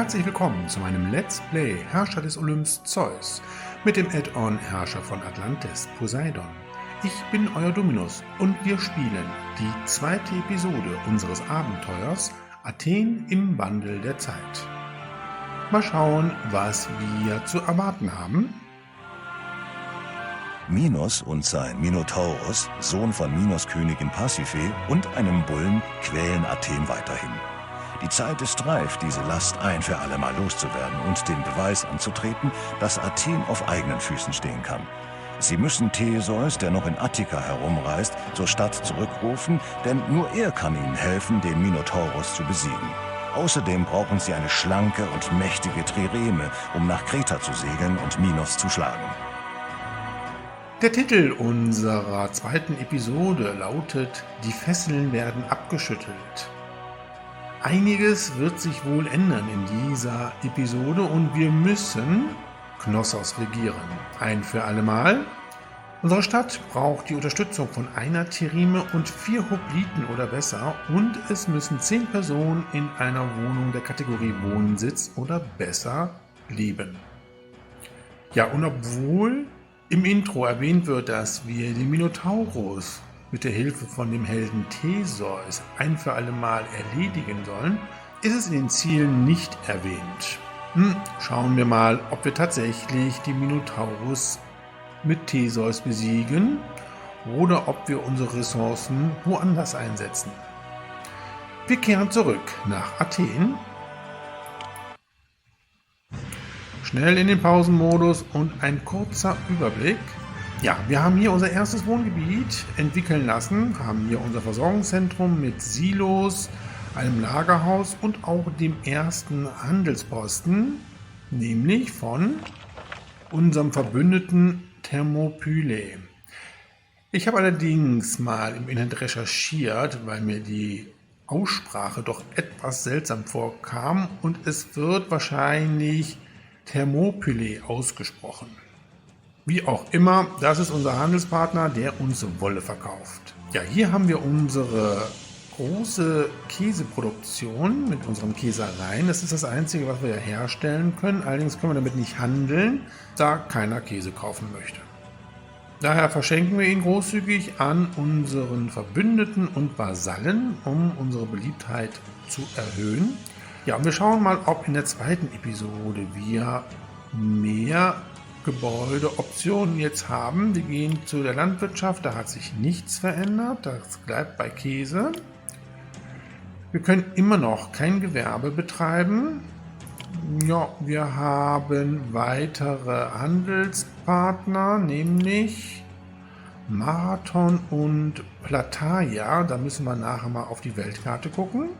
Herzlich willkommen zu meinem Let's Play Herrscher des Olymps Zeus mit dem Add-on Herrscher von Atlantis Poseidon. Ich bin euer Dominus und wir spielen die zweite Episode unseres Abenteuers Athen im Wandel der Zeit. Mal schauen, was wir zu erwarten haben. Minos und sein Minotaurus, Sohn von Minos Königin Pasiphae und einem Bullen, quälen Athen weiterhin. Die Zeit ist reif, diese Last ein für alle Mal loszuwerden und den Beweis anzutreten, dass Athen auf eigenen Füßen stehen kann. Sie müssen Theseus, der noch in Attika herumreist, zur Stadt zurückrufen, denn nur er kann ihnen helfen, den Minotaurus zu besiegen. Außerdem brauchen sie eine schlanke und mächtige Trireme, um nach Kreta zu segeln und Minos zu schlagen. Der Titel unserer zweiten Episode lautet Die Fesseln werden abgeschüttelt. Einiges wird sich wohl ändern in dieser Episode und wir müssen Knossos regieren. Ein für alle Mal. Unsere Stadt braucht die Unterstützung von einer Trireme und 4 Hopliten oder besser und es müssen 10 Personen in einer Wohnung der Kategorie Wohnsitz oder besser leben. Ja, und obwohl im Intro erwähnt wird, dass wir den Minotaurus mit der Hilfe von dem Helden Theseus ein für alle Mal erledigen sollen, ist es in den Zielen nicht erwähnt. Schauen wir mal, ob wir tatsächlich den Minotaurus mit Theseus besiegen oder ob wir unsere Ressourcen woanders einsetzen. Wir kehren zurück nach Athen. Schnell in den Pausenmodus und ein kurzer Überblick. Ja, wir haben hier unser erstes Wohngebiet entwickeln lassen, haben hier unser Versorgungszentrum mit Silos, einem Lagerhaus und auch dem ersten Handelsposten, nämlich von unserem Verbündeten Thermopylae. Ich habe allerdings mal im Internet recherchiert, weil mir die Aussprache doch etwas seltsam vorkam und es wird wahrscheinlich Thermopylae ausgesprochen. Wie auch immer, das ist unser Handelspartner, der uns Wolle verkauft. Ja, hier haben wir unsere große Käseproduktion mit unseren Käsereien. Das ist das Einzige, was wir herstellen können. Allerdings können wir damit nicht handeln, da keiner Käse kaufen möchte. Daher verschenken wir ihn großzügig an unseren Verbündeten und Vasallen, um unsere Beliebtheit zu erhöhen. Ja, und wir schauen mal, ob in der zweiten Episode wir mehr Gebäudeoptionen jetzt haben. Wir gehen zu der Landwirtschaft, da hat sich nichts verändert, das bleibt bei Käse. Wir können immer noch kein Gewerbe betreiben. Ja, wir haben weitere Handelspartner, nämlich Marathon und Plataia. Da müssen wir nachher mal auf die Weltkarte gucken.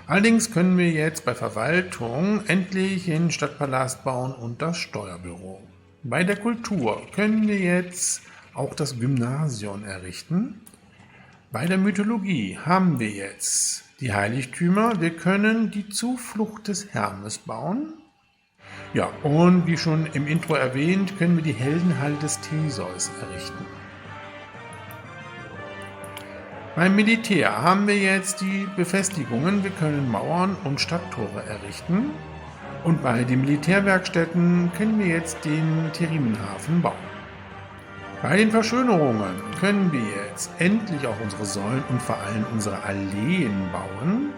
Allerdings können wir jetzt bei Verwaltung endlich den Stadtpalast bauen und das Steuerbüro. Bei der Kultur können wir jetzt auch das Gymnasium errichten. Bei der Mythologie haben wir jetzt die Heiligtümer. Wir können die Zuflucht des Hermes bauen. Ja, und wie schon im Intro erwähnt, können wir die Heldenhalle des Theseus errichten. Beim Militär haben wir jetzt die Befestigungen. Wir können Mauern und Stadttore errichten. Und bei den Militärwerkstätten können wir jetzt den Therimenhafen bauen. Bei den Verschönerungen können wir jetzt endlich auch unsere Säulen und vor allem unsere Alleen bauen.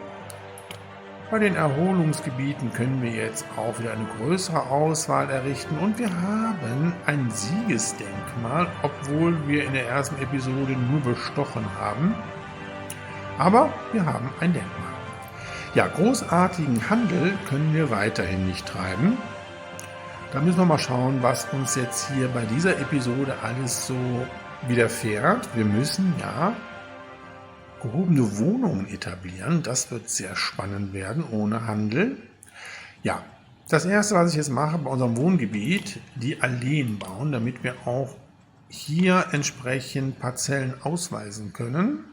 Bei den Erholungsgebieten können wir jetzt auch wieder eine größere Auswahl errichten. Und wir haben ein Siegesdenkmal, obwohl wir in der ersten Episode nur bestochen haben. Aber wir haben ein Denkmal. Ja, großartigen Handel können wir weiterhin nicht treiben. Da müssen wir mal schauen, was uns jetzt hier bei dieser Episode alles so widerfährt. Wir müssen ja gehobene Wohnungen etablieren. Das wird sehr spannend werden ohne Handel. Ja, das erste, was ich jetzt mache bei unserem Wohngebiet, die Alleen bauen, damit wir auch hier entsprechend Parzellen ausweisen können.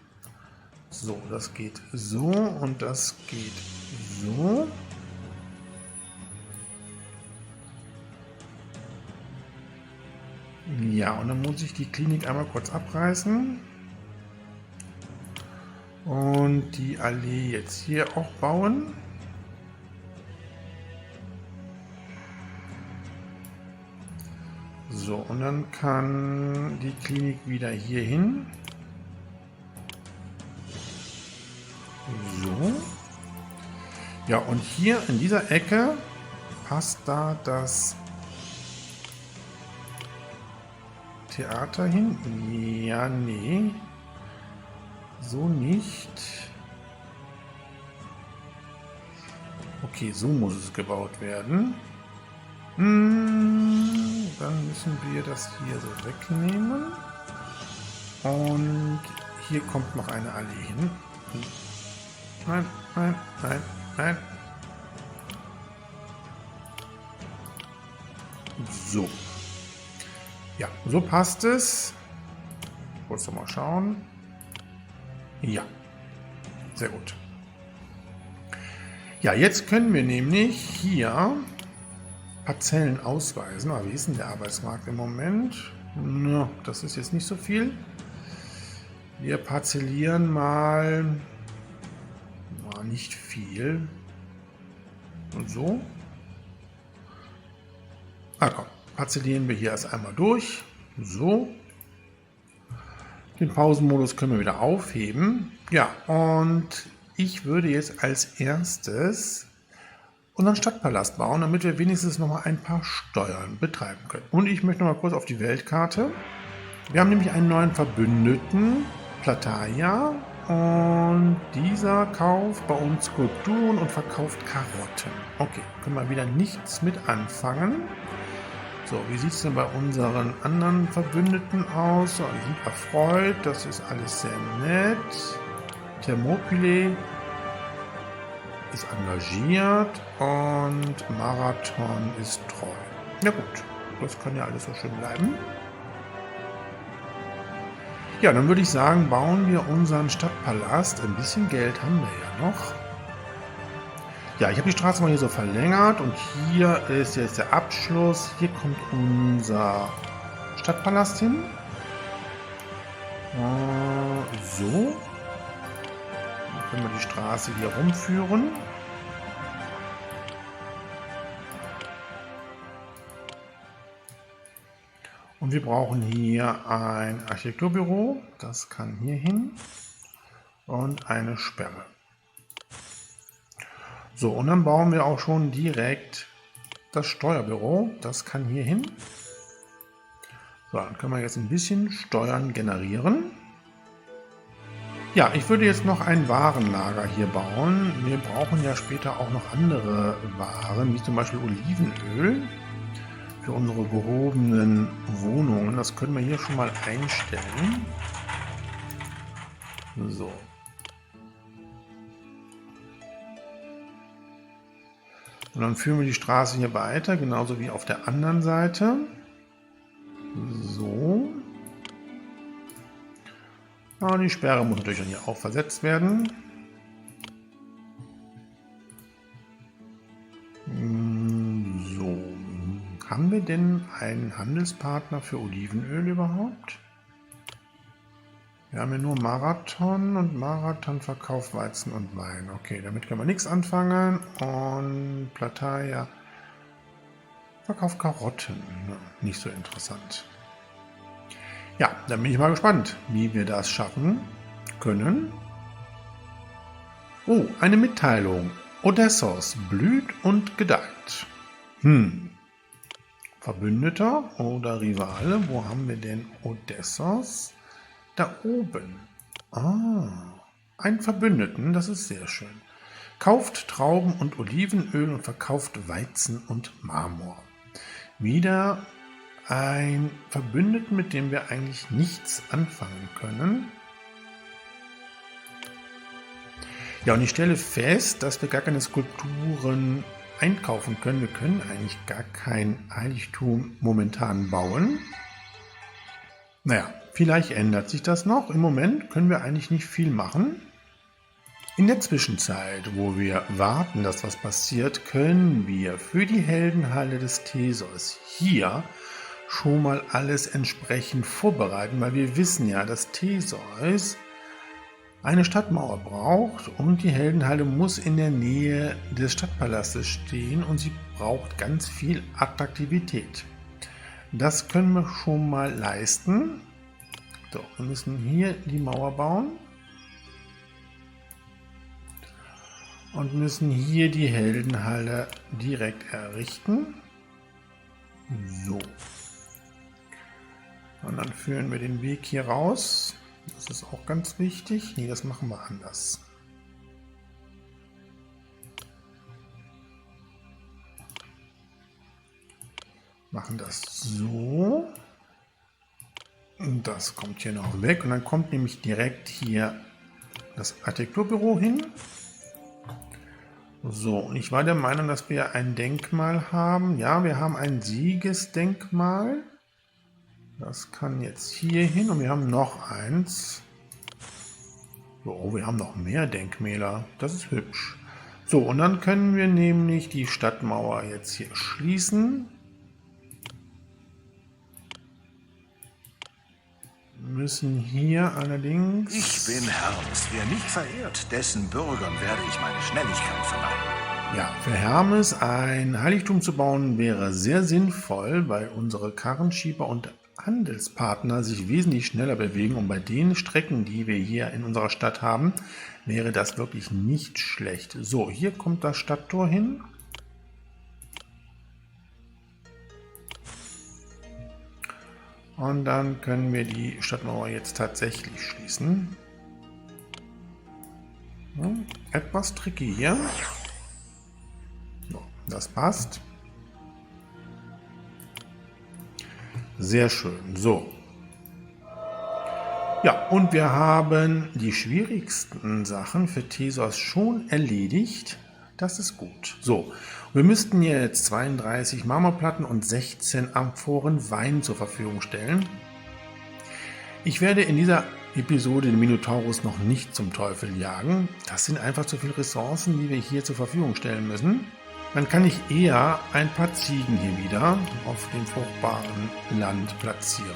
So, das geht so und das geht so. Ja, und dann muss ich die Klinik einmal kurz abreißen. Und die Allee jetzt hier auch bauen. So, und dann kann die Klinik wieder hier hin. So. Ja, und hier in dieser Ecke passt da das Theater hin. Ja, nee. So nicht. Okay, so muss es gebaut werden. Dann müssen wir das hier so wegnehmen. Und hier kommt noch eine Allee hin. Nein, nein, nein, nein. So. Ja, so passt es. Kurz noch mal schauen. Ja, sehr gut. Ja, jetzt können wir nämlich hier Parzellen ausweisen. Aber wie ist denn der Arbeitsmarkt im Moment? No, das ist jetzt nicht so viel. Wir parzellieren mal nicht viel. Und so. Komm, parzellieren wir hier erst einmal durch. So. Den Pausenmodus können wir wieder aufheben. Ja, und ich würde jetzt als erstes unseren Stadtpalast bauen, damit wir wenigstens noch mal ein paar Steuern betreiben können. Und ich möchte noch mal kurz auf die Weltkarte. Wir haben nämlich einen neuen Verbündeten, Plataia, und dieser kauft bei uns Skulpturen und verkauft Karotten. Okay, können wir wieder nichts mit anfangen. So, wie sieht es denn bei unseren anderen Verbündeten aus? So, die sind erfreut, das ist alles sehr nett. Thermopyle ist engagiert und Marathon ist treu. Ja gut, das kann ja alles so schön bleiben. Ja, dann würde ich sagen, bauen wir unseren Stadtpalast. Ein bisschen Geld haben wir ja noch. Ja, ich habe die Straße mal hier so verlängert und hier ist jetzt der Abschluss. Hier kommt unser Stadtpalast hin. So. Dann können wir die Straße hier rumführen. Und wir brauchen hier ein Architekturbüro, das kann hier hin, und eine Sperre. So, und dann bauen wir auch schon direkt das Steuerbüro, das kann hier hin. So, dann können wir jetzt ein bisschen Steuern generieren. Ja, ich würde jetzt noch ein Warenlager hier bauen. Wir brauchen ja später auch noch andere Waren, wie zum Beispiel Olivenöl. Für unsere gehobenen Wohnungen. Das können wir hier schon mal einstellen. So. Und dann führen wir die Straße hier weiter, genauso wie auf der anderen Seite. So. Ja, die Sperre muss natürlich dann hier auch versetzt werden. So. Haben wir denn einen Handelspartner für Olivenöl überhaupt? Wir haben ja nur Marathon und Marathon verkauft Weizen und Wein. Okay, damit können wir nichts anfangen. Und Plataia verkauft Karotten. Nicht so interessant. Ja, dann bin ich mal gespannt, wie wir das schaffen können. Oh, eine Mitteilung. Odessos blüht und gedeiht. Verbündeter oder Rivale, wo haben wir denn Odessos? Da oben. Ein Verbündeten, das ist sehr schön. Kauft Trauben und Olivenöl und verkauft Weizen und Marmor. Wieder ein Verbündeten, mit dem wir eigentlich nichts anfangen können. Ja, und ich stelle fest, dass wir gar keine Skulpturen einkaufen können. Wir können eigentlich gar kein Heiligtum momentan bauen. Naja, vielleicht ändert sich das noch. Im Moment können wir eigentlich nicht viel machen. In der Zwischenzeit, wo wir warten, dass was passiert, können wir für die Heldenhalle des Theseus hier schon mal alles entsprechend vorbereiten, weil wir wissen ja, dass Theseus eine Stadtmauer braucht und die Heldenhalle muss in der Nähe des Stadtpalastes stehen und sie braucht ganz viel Attraktivität. Das können wir schon mal leisten. So, wir müssen hier die Mauer bauen. Und müssen hier die Heldenhalle direkt errichten. So. Und dann führen wir den Weg hier raus. Das ist auch ganz wichtig. Nee, das machen wir anders. Machen das so. Und das kommt hier noch weg. Und dann kommt nämlich direkt hier das Architekturbüro hin. So, und ich war der Meinung, dass wir ein Denkmal haben. Ja, wir haben ein Siegesdenkmal. Das kann jetzt hier hin und wir haben noch eins. So, wir haben noch mehr Denkmäler. Das ist hübsch. So, und dann können wir nämlich die Stadtmauer jetzt hier schließen. Müssen hier allerdings... Ich bin Hermes. Wer mich verehrt, dessen Bürgern werde ich meine Schnelligkeit verleihen. Ja, für Hermes ein Heiligtum zu bauen wäre sehr sinnvoll, weil unsere Karrenschieber und Handelspartner sich wesentlich schneller bewegen und bei den Strecken, die wir hier in unserer Stadt haben, wäre das wirklich nicht schlecht. So, hier kommt das Stadttor hin. Und dann können wir die Stadtmauer jetzt tatsächlich schließen. Ja, etwas tricky hier. So, das passt. Sehr schön. So. Ja, und wir haben die schwierigsten Sachen für Thesos schon erledigt. Das ist gut. So, wir müssten jetzt 32 Marmorplatten und 16 Amphoren Wein zur Verfügung stellen. Ich werde in dieser Episode den Minotaurus noch nicht zum Teufel jagen. Das sind einfach zu viele Ressourcen, die wir hier zur Verfügung stellen müssen. Dann kann ich eher ein paar Ziegen hier wieder auf dem fruchtbaren Land platzieren.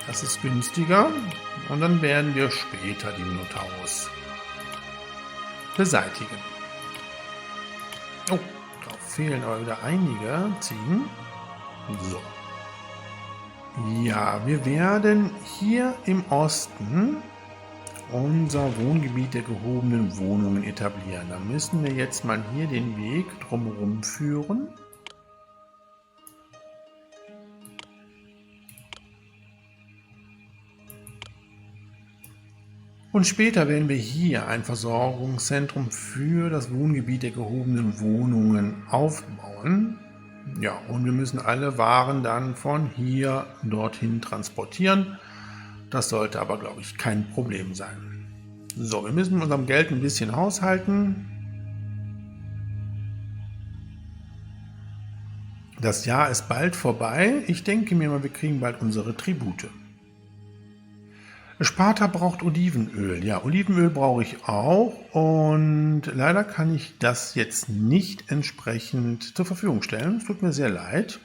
Das ist günstiger und dann werden wir später den Minotaurus beseitigen. Oh, da fehlen aber wieder einige Ziegen. So. Ja, wir werden hier im Osten unser Wohngebiet der gehobenen Wohnungen etablieren. Da müssen wir jetzt mal hier den Weg drumherum führen. Und später werden wir hier ein Versorgungszentrum für das Wohngebiet der gehobenen Wohnungen aufbauen. Ja, und wir müssen alle Waren dann von hier dorthin transportieren. Das sollte aber, glaube ich, kein Problem sein. So, wir müssen mit unserem Geld ein bisschen haushalten. Das Jahr ist bald vorbei. Ich denke mir mal, wir kriegen bald unsere Tribute. Sparta braucht Olivenöl. Ja, Olivenöl brauche ich auch und leider kann ich das jetzt nicht entsprechend zur Verfügung stellen. Es tut mir sehr leid.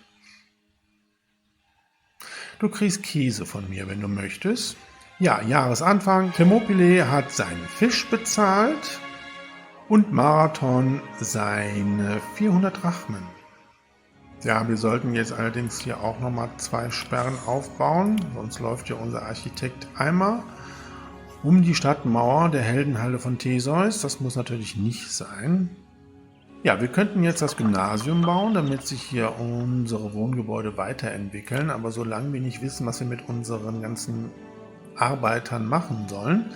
Du kriegst Käse von mir, wenn du möchtest. Ja, Jahresanfang. Thermopylae hat seinen Fisch bezahlt und Marathon seine 400 Drachmen. Ja, wir sollten jetzt allerdings hier auch nochmal 2 Sperren aufbauen, sonst läuft ja unser Architekt einmal um die Stadtmauer der Heldenhalle von Theseus. Das muss natürlich nicht sein. Ja, wir könnten jetzt das Gymnasium bauen, damit sich hier unsere Wohngebäude weiterentwickeln, aber solange wir nicht wissen, was wir mit unseren ganzen Arbeitern machen sollen,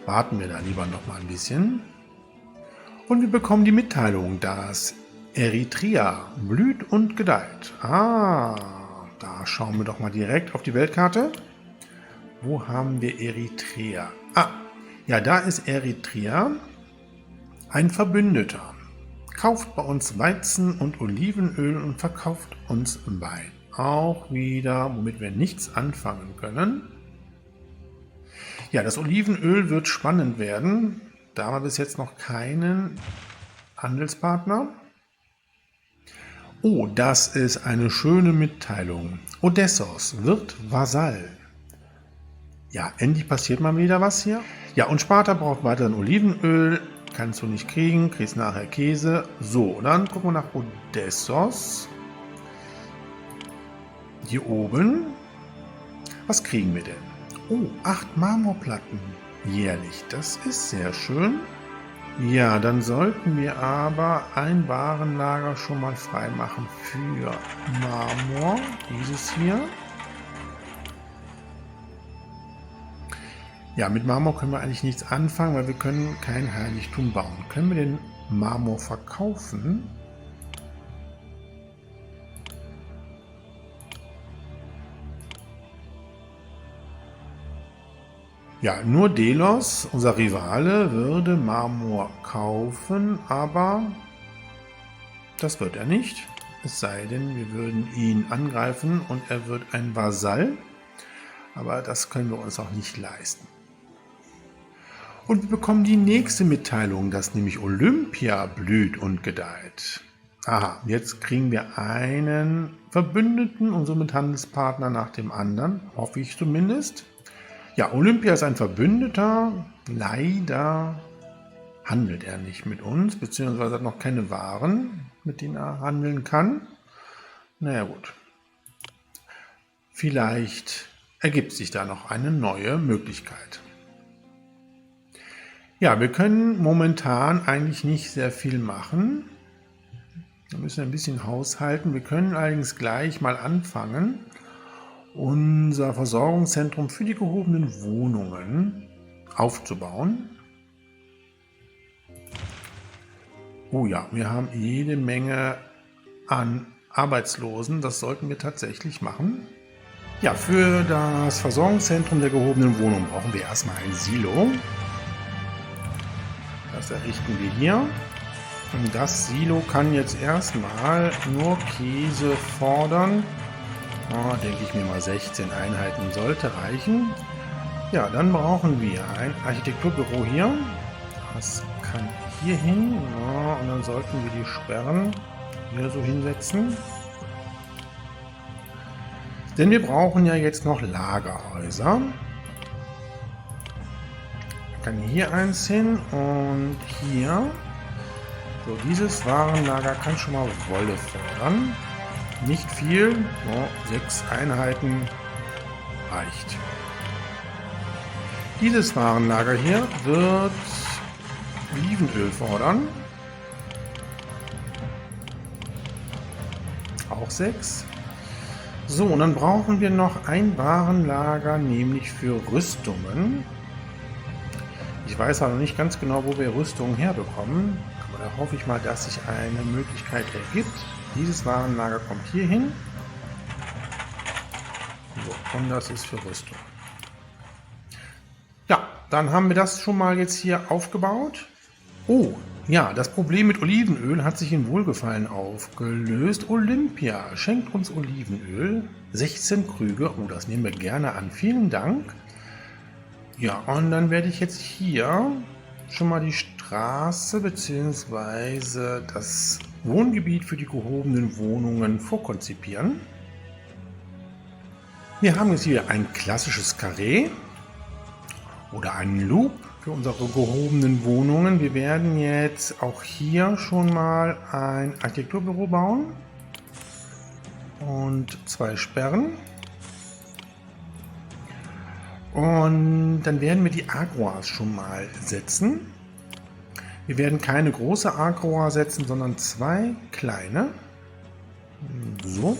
warten wir da lieber noch mal ein bisschen. Und wir bekommen die Mitteilung, dass Eritrea blüht und gedeiht. Da schauen wir doch mal direkt auf die Weltkarte. Wo haben wir Eritrea? Ja, da ist Eritrea, ein Verbündeter. Kauft bei uns Weizen und Olivenöl und verkauft uns Wein. Auch wieder, womit wir nichts anfangen können. Ja, das Olivenöl wird spannend werden. Da haben wir bis jetzt noch keinen Handelspartner. Oh, das ist eine schöne Mitteilung. Odessos wird Vasall. Ja, endlich passiert mal wieder was hier. Ja, und Sparta braucht weiterhin Olivenöl. Kannst du nicht kriegen, kriegst nachher Käse. So, dann gucken wir nach Odessos. Hier oben, was kriegen wir denn? Oh, 8 Marmorplatten jährlich. Das ist sehr schön. Ja, dann sollten wir aber ein Warenlager schon mal freimachen für Marmor. Dieses hier. Ja, mit Marmor können wir eigentlich nichts anfangen, weil wir können kein Heiligtum bauen. Können wir den Marmor verkaufen? Ja, nur Delos, unser Rivale, würde Marmor kaufen, aber das wird er nicht. Es sei denn, wir würden ihn angreifen und er wird ein Vasall. Aber das können wir uns auch nicht leisten. Und wir bekommen die nächste Mitteilung, dass nämlich Olympia blüht und gedeiht. Aha, jetzt kriegen wir einen Verbündeten und somit Handelspartner nach dem anderen, hoffe ich zumindest. Ja, Olympia ist ein Verbündeter. Leider handelt er nicht mit uns, beziehungsweise hat noch keine Waren, mit denen er handeln kann. Naja gut. Vielleicht ergibt sich da noch eine neue Möglichkeit. Ja, wir können momentan eigentlich nicht sehr viel machen. Wir müssen ein bisschen haushalten. Wir können allerdings gleich mal anfangen, unser Versorgungszentrum für die gehobenen Wohnungen aufzubauen. Oh ja, wir haben jede Menge an Arbeitslosen. Das sollten wir tatsächlich machen. Ja, für das Versorgungszentrum der gehobenen Wohnungen brauchen wir erstmal ein Silo. Das errichten wir hier. Und das Silo kann jetzt erstmal nur Käse fordern. Denke ich mir mal, 16 Einheiten sollte reichen. Ja, dann brauchen wir ein Architekturbüro hier. Das kann hier hin. Ja, und dann sollten wir die Sperren hier so hinsetzen. Denn wir brauchen ja jetzt noch Lagerhäuser. Ich kann hier eins hin und hier. So, dieses Warenlager kann schon mal Wolle fördern. Nicht viel, nur 6 Einheiten reicht. Dieses Warenlager hier wird Olivenöl fordern. Auch 6. So, und dann brauchen wir noch ein Warenlager, nämlich für Rüstungen. Ich weiß aber noch nicht ganz genau, wo wir Rüstungen herbekommen. Aber da hoffe ich mal, dass sich eine Möglichkeit ergibt. Dieses Warenlager kommt hier hin. So, und das ist für Rüstung. Ja, dann haben wir das schon mal jetzt hier aufgebaut. Oh, ja, das Problem mit Olivenöl hat sich in Wohlgefallen aufgelöst. Olympia schenkt uns Olivenöl. 16 Krüge. Oh, das nehmen wir gerne an. Vielen Dank. Ja, und dann werde ich jetzt hier schon mal die Straße bzw. das Wohngebiet für die gehobenen Wohnungen vorkonzipieren. Wir haben jetzt hier ein klassisches Karree oder einen Loop für unsere gehobenen Wohnungen. Wir werden jetzt auch hier schon mal ein Architekturbüro bauen und 2 Sperren. Und dann werden wir die Agroas schon mal setzen. Wir werden keine große Agroa setzen, sondern 2 kleine. So.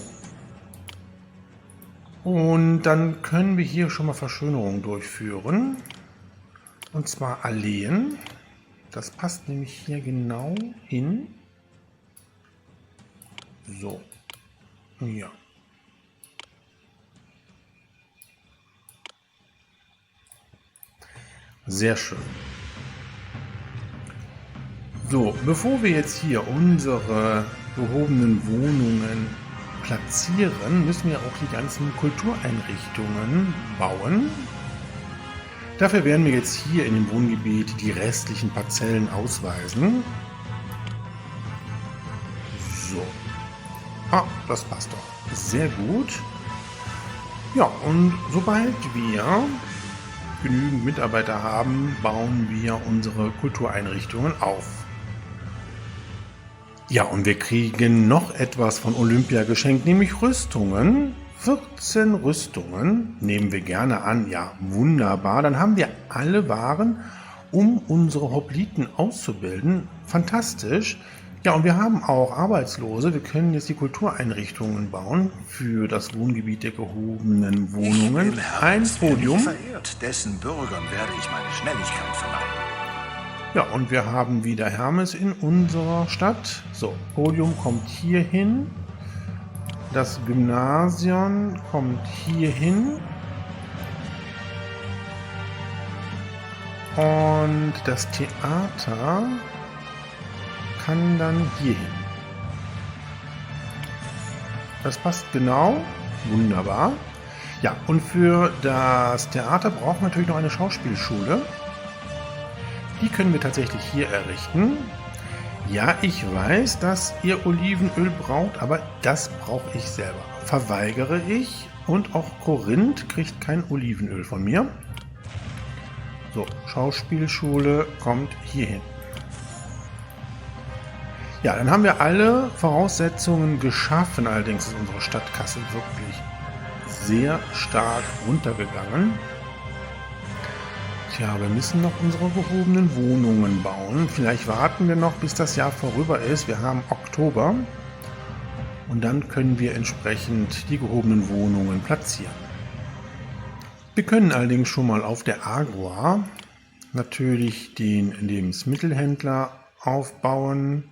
Und dann können wir hier schon mal Verschönerungen durchführen. Und zwar Alleen. Das passt nämlich hier genau hin. So. Ja. Sehr schön. So, bevor wir jetzt hier unsere gehobenen Wohnungen platzieren, müssen wir auch die ganzen Kultureinrichtungen bauen. Dafür werden wir jetzt hier in dem Wohngebiet die restlichen Parzellen ausweisen. So. Ah, das passt doch. Sehr gut. Ja, und sobald wir genügend Mitarbeiter haben, bauen wir unsere Kultureinrichtungen auf. Ja, und wir kriegen noch etwas von Olympia geschenkt, nämlich Rüstungen 14 Rüstungen nehmen wir gerne an. Ja, wunderbar. Dann haben wir alle Waren, um unsere Hopliten auszubilden. Fantastisch. Ja, und wir haben auch Arbeitslose. Wir können jetzt die Kultureinrichtungen bauen für das Wohngebiet der gehobenen Wohnungen. Ein Podium. Verehrt, dessen Bürgern werde ich meine Schnelligkeit verleihen. Ja, und wir haben wieder Hermes in unserer Stadt. So, Podium kommt hier hin. Das Gymnasium kommt hier hin. Und das Theater kann dann hier hin. Das passt genau. Wunderbar. Ja, und für das Theater brauchen wir natürlich noch eine Schauspielschule. Die können wir tatsächlich hier errichten. Ja, ich weiß, dass ihr Olivenöl braucht, aber das brauche ich selber. Verweigere ich, und auch Korinth kriegt kein Olivenöl von mir. So, Schauspielschule kommt hier hin. Ja, dann haben wir alle Voraussetzungen geschaffen. Allerdings ist unsere Stadtkasse wirklich sehr stark runtergegangen. Tja, wir müssen noch unsere gehobenen Wohnungen bauen. Vielleicht warten wir noch, bis das Jahr vorüber ist. Wir haben Oktober. Und dann können wir entsprechend die gehobenen Wohnungen platzieren. Wir können allerdings schon mal auf der Agora natürlich den Lebensmittelhändler aufbauen.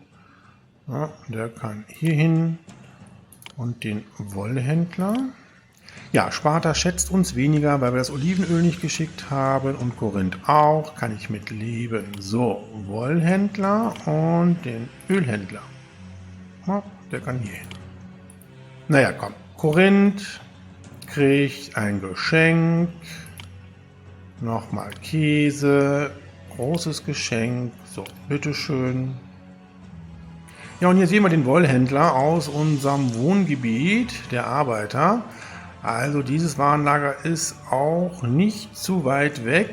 Ja, der kann hier hin. Und den Wollhändler. Ja, Sparta schätzt uns weniger, weil wir das Olivenöl nicht geschickt haben, und Korinth auch. Kann ich mit leben. So, Wollhändler und den Ölhändler. Ja, der kann hier hin. Naja, komm. Korinth kriegt ein Geschenk. Nochmal Käse. Großes Geschenk. So, bitteschön. Ja, und hier sehen wir den Wollhändler aus unserem Wohngebiet der Arbeiter. Also dieses Warenlager ist auch nicht zu weit weg.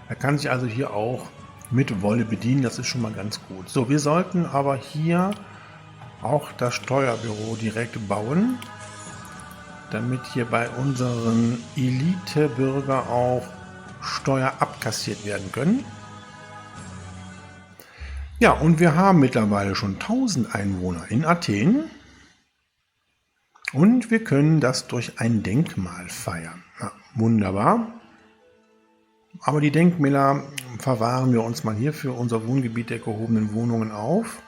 Er kann sich also hier auch mit Wolle bedienen, das ist schon mal ganz gut. So, wir sollten aber hier auch das Steuerbüro direkt bauen, damit hier bei unseren Elitebürger auch Steuer abkassiert werden können. Ja, und wir haben mittlerweile schon 1000 Einwohner in Athen. Und wir können das durch ein Denkmal feiern. Ja, wunderbar. Aber die Denkmäler verwahren wir uns mal hier für unser Wohngebiet der gehobenen Wohnungen auf.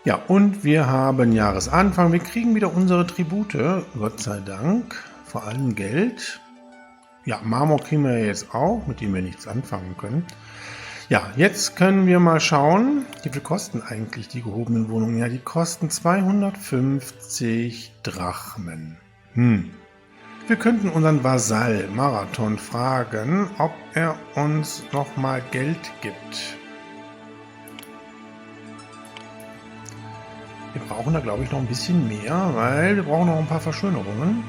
Ja, und wir haben Jahresanfang. Wir kriegen wieder unsere Tribute, Gott sei Dank. Vor allem Geld. Ja, Marmor kriegen wir jetzt auch, mit dem wir nichts anfangen können. Ja, jetzt können wir mal schauen, wie viel kosten eigentlich die gehobenen Wohnungen. Ja, die kosten 250 Drachmen. Wir könnten unseren Vasall Marathon fragen, ob er uns nochmal Geld gibt. Wir brauchen da, glaube ich, noch ein bisschen mehr, weil wir brauchen noch ein paar Verschönerungen.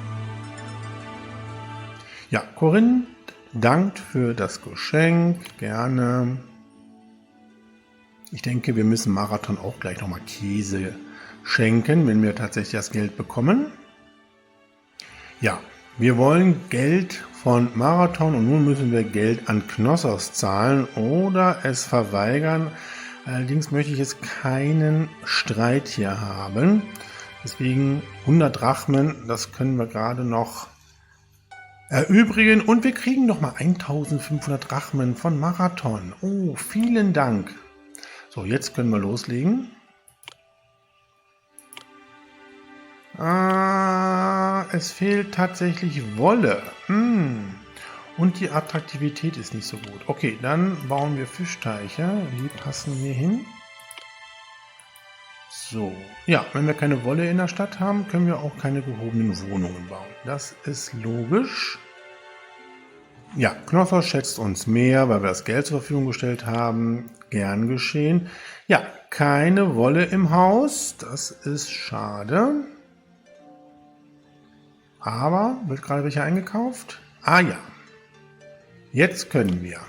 Ja, Korinth dankt für das Geschenk, gerne. Ich denke, wir müssen Marathon auch gleich nochmal Käse schenken, wenn wir tatsächlich das Geld bekommen. Ja, wir wollen Geld von Marathon und nun müssen wir Geld an Knossos zahlen oder es verweigern. Allerdings möchte ich jetzt keinen Streit hier haben. Deswegen 100 Drachmen, das können wir gerade noch erübrigen. Und wir kriegen nochmal 1500 Drachmen von Marathon. Oh, vielen Dank. So, jetzt können wir loslegen. Es fehlt tatsächlich Wolle. Und die Attraktivität ist nicht so gut. Okay, dann bauen wir Fischteiche. Die passen hier hin. So, ja, wenn wir keine Wolle in der Stadt haben, können wir auch keine gehobenen Wohnungen bauen. Das ist logisch. Ja, Knossos schätzt uns mehr, weil wir das Geld zur Verfügung gestellt haben. Gern geschehen. Ja, keine Wolle im Haus. Das ist schade. Aber wird gerade welche eingekauft? Ah ja. Jetzt können wir.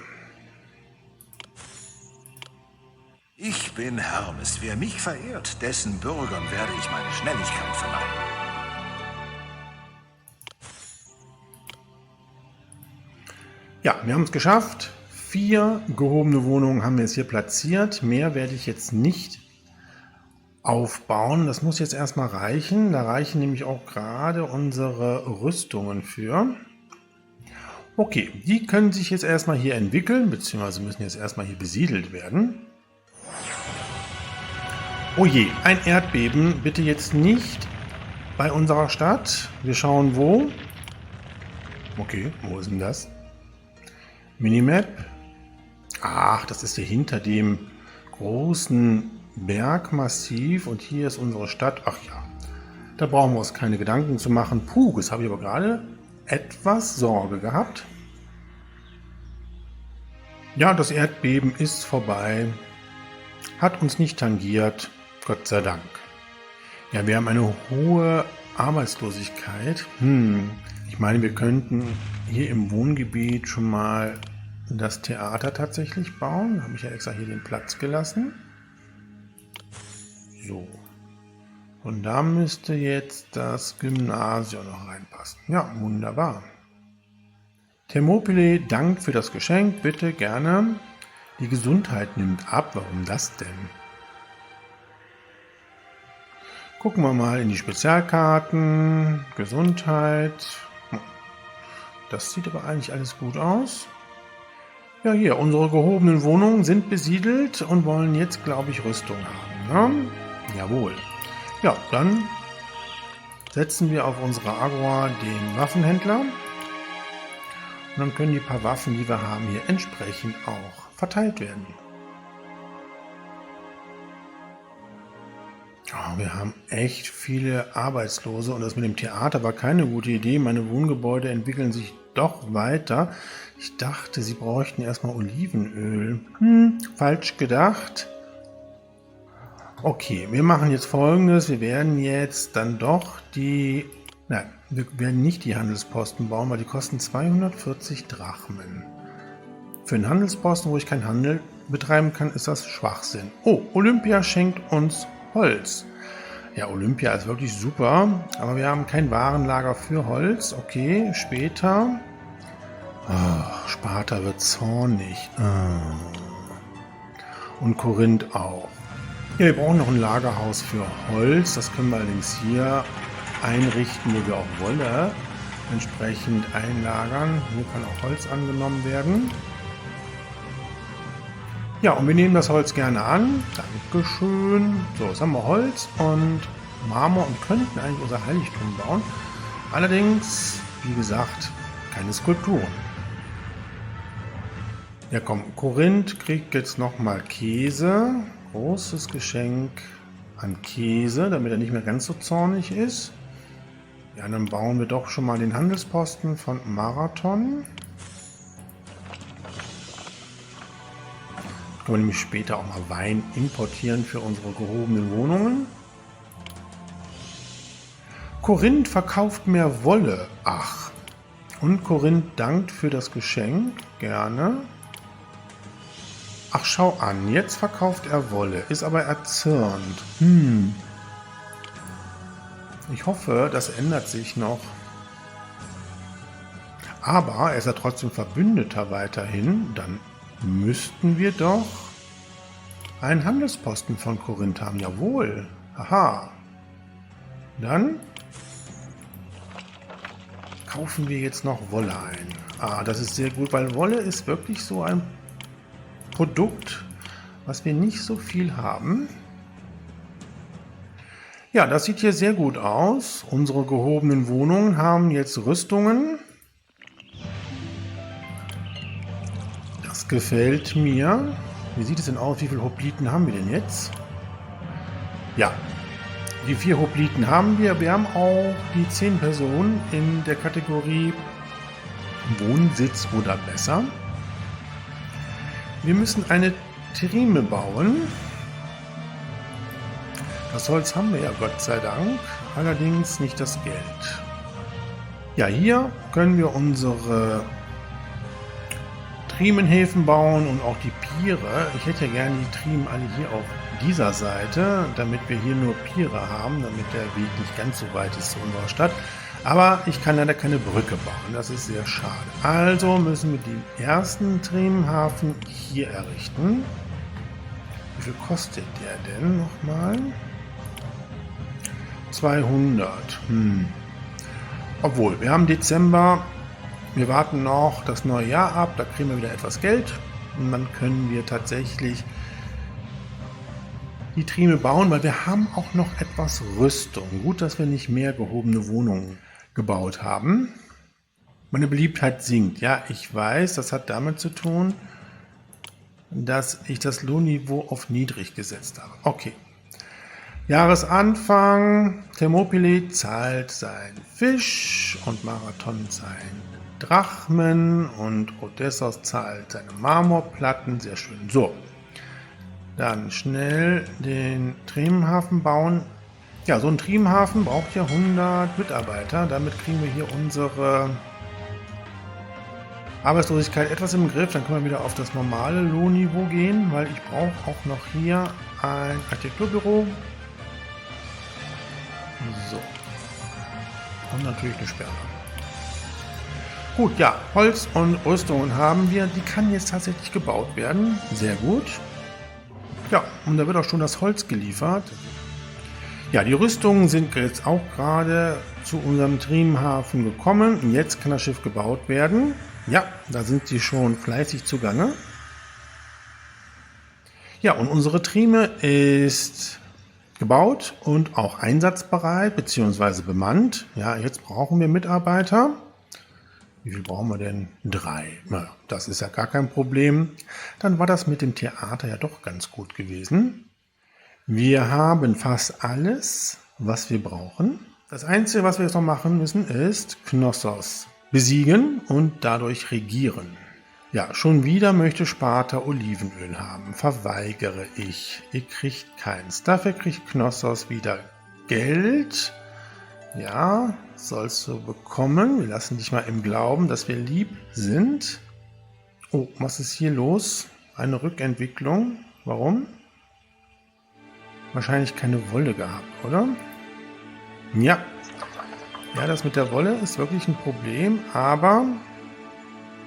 Ich bin Hermes. Wer mich verehrt, dessen Bürgern werde ich meine Schnelligkeit verleihen. Ja, wir haben es geschafft. 4 gehobene Wohnungen haben wir jetzt hier platziert. Mehr werde ich jetzt nicht aufbauen. Das muss jetzt erstmal reichen. Da reichen nämlich auch gerade unsere Rüstungen für. Okay, die können sich jetzt erstmal hier entwickeln, beziehungsweise müssen jetzt erstmal hier besiedelt werden. Oh je, ein Erdbeben. Bitte jetzt nicht bei unserer Stadt. Wir schauen wo. Okay, wo ist denn das? Minimap. Ach, das ist hier hinter dem großen Bergmassiv und hier ist unsere Stadt. Ach ja, da brauchen wir uns keine Gedanken zu machen. Puh, jetzt habe ich aber gerade etwas Sorge gehabt. Ja, das Erdbeben ist vorbei. Hat uns nicht tangiert. Gott sei Dank. Ja, wir haben eine hohe Arbeitslosigkeit. Ich meine, wir könnten hier im Wohngebiet schon mal das Theater tatsächlich bauen. Da habe ich ja extra hier den Platz gelassen. So. Und da müsste jetzt das Gymnasium noch reinpassen. Ja, wunderbar. Thermopylae dankt für das Geschenk. Bitte, gerne. Die Gesundheit nimmt ab. Warum das denn? Gucken wir mal in die Spezialkarten. Gesundheit. Das sieht aber eigentlich alles gut aus. Ja, hier, unsere gehobenen Wohnungen sind besiedelt und wollen jetzt, glaube ich, Rüstung haben. Ne? Jawohl. Ja, dann setzen wir auf unsere Agora den Waffenhändler. Und dann können die paar Waffen, die wir haben, hier entsprechend auch verteilt werden. Oh, wir haben echt viele Arbeitslose und das mit dem Theater war keine gute Idee. Meine Wohngebäude entwickeln sich doch weiter. Ich dachte, sie bräuchten erstmal Olivenöl. Falsch gedacht. Okay, wir machen jetzt Folgendes. Wir werden jetzt dann doch die... Nein, wir werden nicht die Handelsposten bauen, weil die kosten 240 Drachmen. Für einen Handelsposten, wo ich keinen Handel betreiben kann, ist das Schwachsinn. Oh, Olympia schenkt uns Holz. Ja, Olympia ist wirklich super, aber wir haben kein Warenlager für Holz. Okay, später. Oh, Sparta wird zornig. Und Korinth auch. Ja, wir brauchen noch ein Lagerhaus für Holz. Das können wir allerdings hier einrichten, wo wir auch Wolle entsprechend einlagern. Hier kann auch Holz angenommen werden. Ja, und wir nehmen das Holz gerne an. Dankeschön. So, jetzt haben wir Holz und Marmor und könnten eigentlich unser Heiligtum bauen. Allerdings, wie gesagt, keine Skulpturen. Ja komm, Korinth kriegt jetzt nochmal Käse. Großes Geschenk an Käse, damit er nicht mehr ganz so zornig ist. Ja, dann bauen wir doch schon mal den Handelsposten von Marathon. Können wir nämlich später auch mal Wein importieren für unsere gehobenen Wohnungen. Korinth verkauft mehr Wolle. Ach. Und Korinth dankt für das Geschenk. Gerne. Ach, schau an. Jetzt verkauft er Wolle. Ist aber erzürnt. Ich hoffe, das ändert sich noch. Aber er ist ja trotzdem Verbündeter weiterhin. Dann müssten wir doch einen Handelsposten von Korinth haben. Jawohl. Aha. Dann kaufen wir jetzt noch Wolle ein. Ah, das ist sehr gut, weil Wolle ist wirklich so ein Produkt, was wir nicht so viel haben. Ja, das sieht hier sehr gut aus. Unsere gehobenen Wohnungen haben jetzt Rüstungen. Das gefällt mir. Wie sieht es denn aus? Wie viele Hopliten haben wir denn jetzt? Ja, die 4 Hopliten haben wir. Wir haben auch die 10 Personen in der Kategorie Wohnsitz oder besser. Wir müssen eine Trime bauen. Das Holz haben wir ja Gott sei Dank, allerdings nicht das Geld. Ja, hier können wir unsere Trimenhäfen bauen und auch die Piere. Ich hätte ja gerne die Trimen alle hier auf dieser Seite, damit wir hier nur Piere haben, damit der Weg nicht ganz so weit ist zu unserer Stadt. Aber ich kann leider keine Brücke bauen, das ist sehr schade. Also müssen wir den ersten Themenhafen hier errichten. Wie viel kostet der denn nochmal? 200. Obwohl, wir haben Dezember, wir warten noch das neue Jahr ab, da kriegen wir wieder etwas Geld und dann können wir tatsächlich die Trieme bauen, weil wir haben auch noch etwas Rüstung. Gut, dass wir nicht mehr gehobene Wohnungen gebaut haben. Meine Beliebtheit sinkt. Ja, ich weiß, das hat damit zu tun, dass ich das Lohnniveau auf niedrig gesetzt habe. Okay. Jahresanfang. Thermopylae zahlt sein Fisch und Marathon sein Drachmen und Odessos zahlt seine Marmorplatten. Sehr schön. So. Dann schnell den Triemenhafen bauen. Ja, so ein Triemenhafen braucht ja 100 Mitarbeiter. Damit kriegen wir hier unsere Arbeitslosigkeit etwas im Griff. Dann können wir wieder auf das normale Lohnniveau gehen, weil ich brauche auch noch hier ein Architekturbüro. So. Und natürlich eine Sperre. Gut, ja, Holz und Rüstungen haben wir. Die kann jetzt tatsächlich gebaut werden. Sehr gut. Ja, und da wird auch schon das Holz geliefert. Ja, die Rüstungen sind jetzt auch gerade zu unserem Triemenhafen gekommen. Und jetzt kann das Schiff gebaut werden. Ja, da sind sie schon fleißig zugange. Ja, und unsere Trieme ist gebaut und auch einsatzbereit bzw. bemannt. Ja, jetzt brauchen wir Mitarbeiter. Wie viel brauchen wir denn? 3. Na, das ist ja gar kein Problem. Dann war das mit dem Theater ja doch ganz gut gewesen. Wir haben fast alles, was wir brauchen. Das Einzige, was wir jetzt noch machen müssen, ist Knossos besiegen und dadurch regieren. Ja, schon wieder möchte Sparta Olivenöl haben. Verweigere ich. Ihr kriegt keins. Dafür kriegt Knossos wieder Geld. Ja, sollst du bekommen. Wir lassen dich mal im Glauben, dass wir lieb sind. Oh, was ist hier los? Eine Rückentwicklung. Warum? Wahrscheinlich keine Wolle gehabt, oder? Ja. Ja, das mit der Wolle ist wirklich ein Problem, aber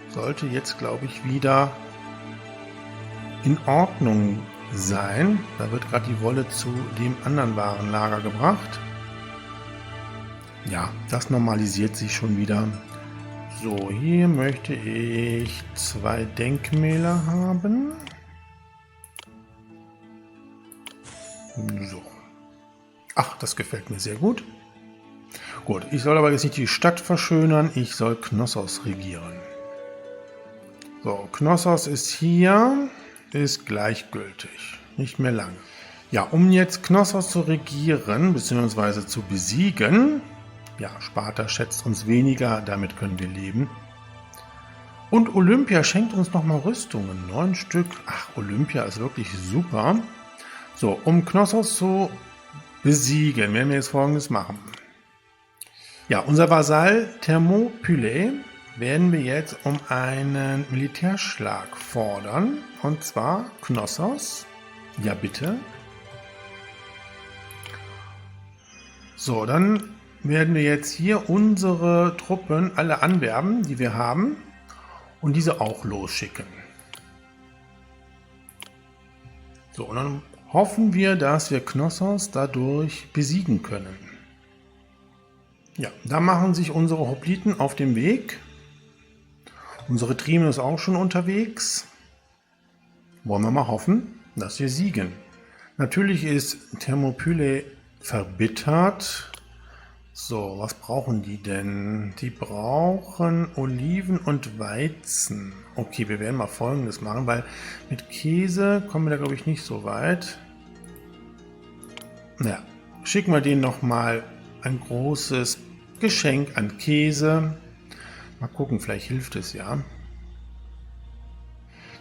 sollte jetzt, glaube ich, wieder in Ordnung sein. Da wird gerade die Wolle zu dem anderen Warenlager gebracht. Ja, das normalisiert sich schon wieder. So, hier möchte ich 2 Denkmäler haben. So. Ach, das gefällt mir sehr gut. Gut, ich soll aber jetzt nicht die Stadt verschönern, ich soll Knossos regieren. So, Knossos ist hier, ist gleichgültig, nicht mehr lange. Ja, um jetzt Knossos zu regieren bzw. zu besiegen, ja, Sparta schätzt uns weniger, damit können wir leben. Und Olympia schenkt uns nochmal Rüstungen, 9 Stück. Ach, Olympia ist wirklich super. So, um Knossos zu besiegen, werden wir jetzt Folgendes machen. Ja, unser Vasall Thermopylae werden wir jetzt um einen Militärschlag fordern. Und zwar Knossos. Ja, bitte. So, dann werden wir jetzt hier unsere Truppen alle anwerben, die wir haben. Und diese auch losschicken. So, und dann hoffen wir, dass wir Knossos dadurch besiegen können. Ja, da machen sich unsere Hopliten auf den Weg. Unsere Trieme ist auch schon unterwegs. Wollen wir mal hoffen, dass wir siegen. Natürlich ist Thermopylae verbittert. So, was brauchen die denn? Die brauchen Oliven und Weizen. Okay, wir werden mal Folgendes machen, weil mit Käse kommen wir da, glaube ich, nicht so weit. Ja, schicken wir denen nochmal ein großes Geschenk an Käse. Mal gucken, vielleicht hilft es ja.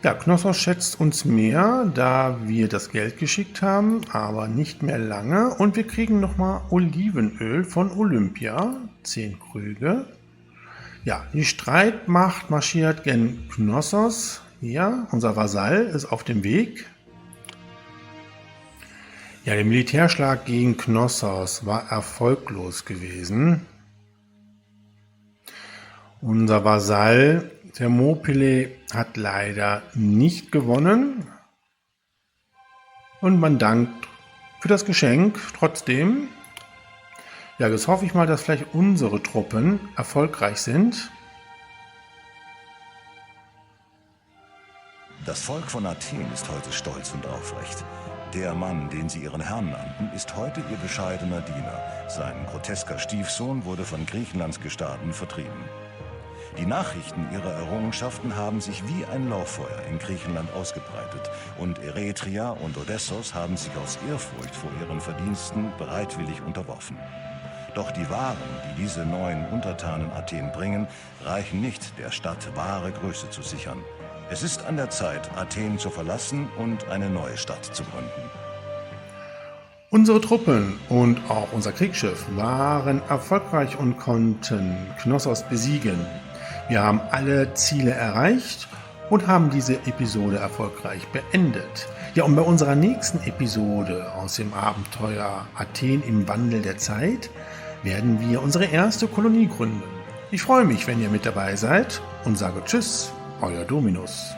Ja, Knossos schätzt uns mehr, da wir das Geld geschickt haben, aber nicht mehr lange. Und wir kriegen nochmal Olivenöl von Olympia, 10 Krüge. Ja, die Streitmacht marschiert gen Knossos. Ja, unser Vasall ist auf dem Weg. Ja, der Militärschlag gegen Knossos war erfolglos gewesen. Unser Vasall Thermopylae hat leider nicht gewonnen. Und man dankt für das Geschenk trotzdem. Ja, jetzt hoffe ich mal, dass vielleicht unsere Truppen erfolgreich sind. Das Volk von Athen ist heute stolz und aufrecht. Der Mann, den sie ihren Herrn nannten, ist heute ihr bescheidener Diener. Sein grotesker Stiefsohn wurde von Griechenlands Gestaden vertrieben. Die Nachrichten ihrer Errungenschaften haben sich wie ein Lauffeuer in Griechenland ausgebreitet und Eretria und Odessos haben sich aus Ehrfurcht vor ihren Verdiensten bereitwillig unterworfen. Doch die Waren, die diese neuen Untertanen Athen bringen, reichen nicht, der Stadt wahre Größe zu sichern. Es ist an der Zeit, Athen zu verlassen und eine neue Stadt zu gründen. Unsere Truppen und auch unser Kriegsschiff waren erfolgreich und konnten Knossos besiegen. Wir haben alle Ziele erreicht und haben diese Episode erfolgreich beendet. Ja, und bei unserer nächsten Episode aus dem Abenteuer Athen im Wandel der Zeit werden wir unsere erste Kolonie gründen. Ich freue mich, wenn ihr mit dabei seid und sage Tschüss, euer Dominus.